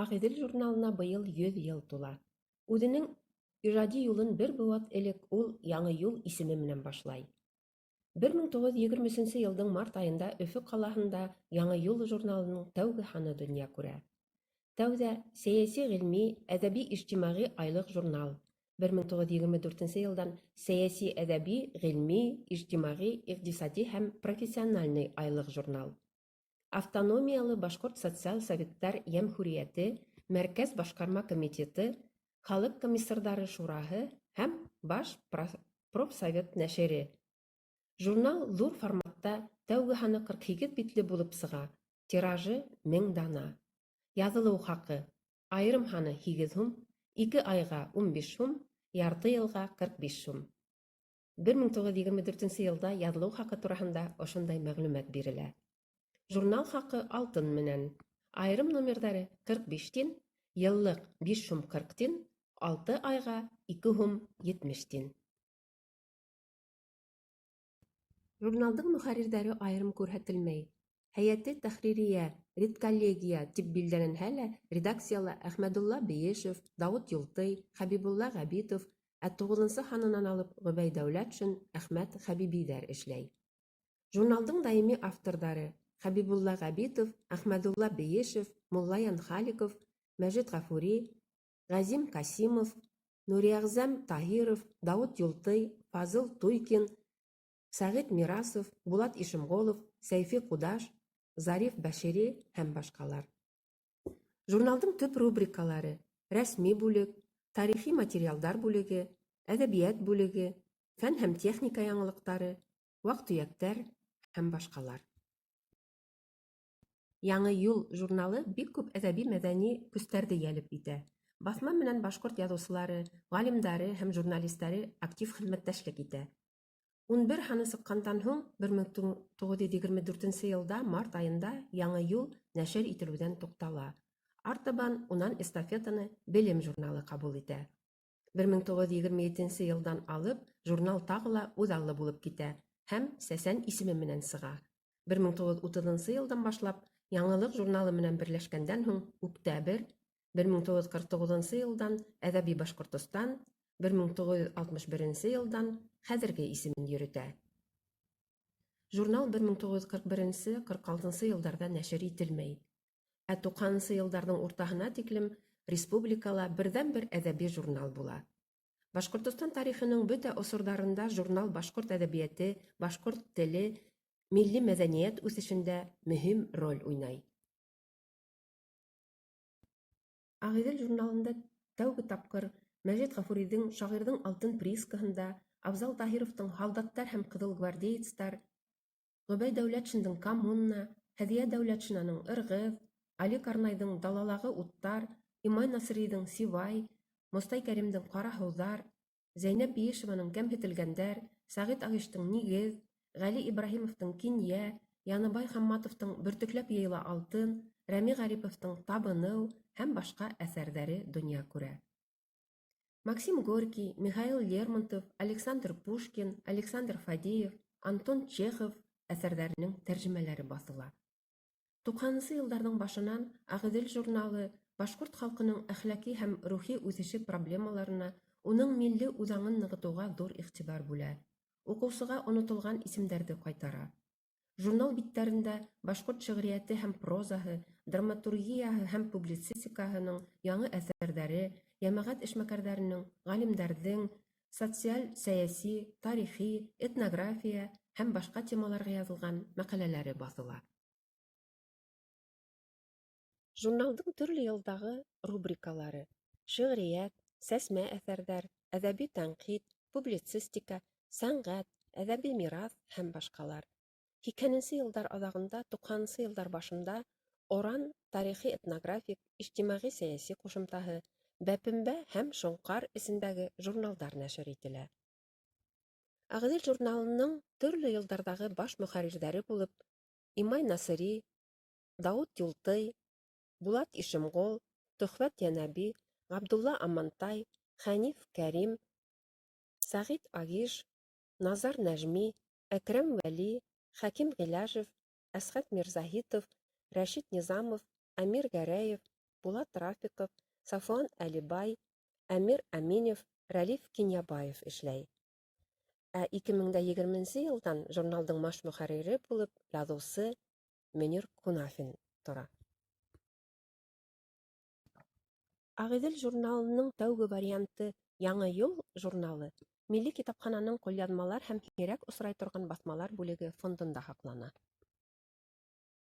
Ағиҙел журналына быйыл 100 йыл тула. Үҙенең ижади юлын бер быуат элек ул «Яңы юл» исеме менән башлай. 1923 йылдың март айында Өфө ҡалаһында «Яңы юл» журналының тәүге һаны донъя күрә. Тәүҙә сәйәси, ғилми, әҙәби-ижтимағи айлыҡ журнал. 1924 йылдан сәйәси, әҙәби, ғилми, ижтимағи, иҡтисади һәм профессиональный айлыҡ журнал. Автономиялы Башҡорт социаль советтар йәмғүриәте, Мәркәз башҡарма комитеты, Халыҡ комиссарҙары шураһы һәм Баш профсовет нәшере. Журнал ҙур форматта тәүге һаны 48 битле булып сыға. Тиражы 1000 дана. Яҙылыу хаҡы: айырым һаны 8 һум, 2 айға 15 һум, ярты йылға 45 һум. 1924 йылда яҙылыу хаҡы тураһында ошондай мәғлүмәт бирелә. Журнал хаҡы алтын менән. Айырым номерҙары 45 тин, йыллыҡ 5 һум 40 тин, 6 айға 2 һум 70 тин. Журналдың мөхәррирҙәре айырым күрһәтелмәй. Һәйәте тәхририя, редколлегия тип билдәләнһә лә, редакцияла Әхмәдулла Бейешев, Дауыт Юлтый, Хәбибулла Ғәбитов, ә 9-нсы һанынан алып Ғөбәй Дәүләтшин, Әхмәт Хәбибиҙәр эшләй. Журналдың даими авторҙары: Хәбибулла Ғәбитов, Әхмәдулла Бейешев, Муллаян Халиков, Мәжит Ғафури, Ғәзим Касимов, Нуриәғзәм Таһиров, Дауыт Юлтый, Фазыл Туйкин, Сәғит Мирасов, Булат Ишемғолов, Сәйфи Ҡудаш, Зариф Бәшири һәм башҡалар. Журналдың төп рубрикалары: рәсми бүлек, тарихи материалдар бүлеге, әҙәбиәт бүлеге, фән һәм техника яңылыҡтары, ваҡ-төйәктәр һәм башҡалар. Яңы юл журналы бик күп әҙәби-мәҙәни көстәрҙе йәлеп итә. Баҫма менән башҡорт яҙыусылары, ғалимдары һәм журналистары актив хеҙмәттәшлек итә. 11 һаны сыҡҡандан һуң 1924 йылда март айында Яңы юл нәшер ителеүҙән туҡтала. Артабан унан эстафетаны Белем журналы ҡабул итә. 1927 йылдан алып журнал тағы ла үҙаллы булып китә һәм Сәсән исеме менән сыға. 1930 йылдан башлап Яңылыҡ журналы менән берләшкәндән һуң Үктәбер, 1949 йылдан Әҙәби Башҡортостан, 1961 йылдан хәҙерге исемен йөрөтә. Журнал 1941-46 йылдарҙа нәшер ителмәй. Ә 90-сы йылдарҙың уртаһына тиклем республикала берҙән-бер әҙәби журнал була. Башҡортостан тарихының бөтә осорҙарында журнал башҡорт әҙәбиәте, башҡорт теле, милли мәҙәниәт үҫешендә мөһим роль уйнай. Ағиҙел журналында тәүге тапҡыр Мәжит Ғафурийҙың «Шағирҙың алтын приискаһында», Абзал Таһировтың «Һалдаттар һәм ҡыҙыл гвардеецтар», Ғөбәй Дәүләтшиндың «Коммуна», Һәҙиә Дәүләтшинаның «Ырғыҙ», Али Карнайҙың «Далалағы уттар», Имай Насырийҙың «Сивай», Мостай Кәримдең «Ҡара һыуҙар», Зәйнәп Биишеваның «Кәмһетелгәндәр», Сәғит Ағиштың «Нигеҙ», Ғәли Ибраһимовтың «Кинйә», Яныбай Хамматовтың «Бөртөкләп йыйыла алтын», Рәми Ғариповтың «Табыныу» һәм башҡа әҫәрҙәре донъя күрә. Максим Горький, Михаил Лермонтов, Александр Пушкин, Александр Фадеев, Антон Чехов әҫәрҙәренең тәржемәләре баҫыла. 90-сы йылдарҙың башынан Ағиҙел журналы башҡорт халҡының әхлаҡи һәм рухи үҫеше проблемаларына, уның милли үҙаңын нығытыуға ҙур иғтибар бүлә. Уҡыусыға онотолған исемдәрҙе ҡайтара. Журнал биттәрендә башҡорт шиғриәте һәм прозаһы, драматургияһы һәм публицистикаһының яңы әҫәрҙәре, йәмәғәт эшмәкәрҙәренең, ғалимдарҙың социаль-сәйәси, тарихи, этнография һәм башҡа темаларға яҙылған мәҡәләләре баҫыла. Журналдың төрлө йылдағы рубрикалары: шиғриәт, сәсмә әҫәрҙәр, әҙәби тәнҡит, публицистика, сәнғәт, әҙәби мираҫ һәм башҡалар. 80-нсе йылдар аҙағында, 90-сы йылдар башында Оран тарихи-этнографик, ижтимағи-сәйәси ҡушымтаһы, Бәпембә һәм Шоңҡар исемдәге журналдар нәшер ителә. Ағиҙел журналының төрлө йылдарҙағы баш мөхәррирҙәре булып Имай Насыри, Дауыт Юлтый, Булат Ишемғол, Төхвәт Йәнәби, Ғабдулла Амантай, Хәниф Кәрим, Сәғит Агиш, Назар Нәжми, Әкрәм Вәли, Хәким Ғиләжев, Әсғәт Мирзаһитов, Рәшит Низамов, Әмир Гәрәев, Булат Рафиков, Сафуан Әлибай, Әмир Әминев, Рәлиф Кинйябаев эшләй. Ә 2020 йылдан журналдың баш мөхәррире булып яҙыусы Мөнир Кунафин тора. Ағиҙел журналының тәүге варианты «Яңы юл» журналы Милли китапхананың ҡулъяҙмалар һәм һирәк осрай торған баҫмалар бүлеге фондында һаҡлана.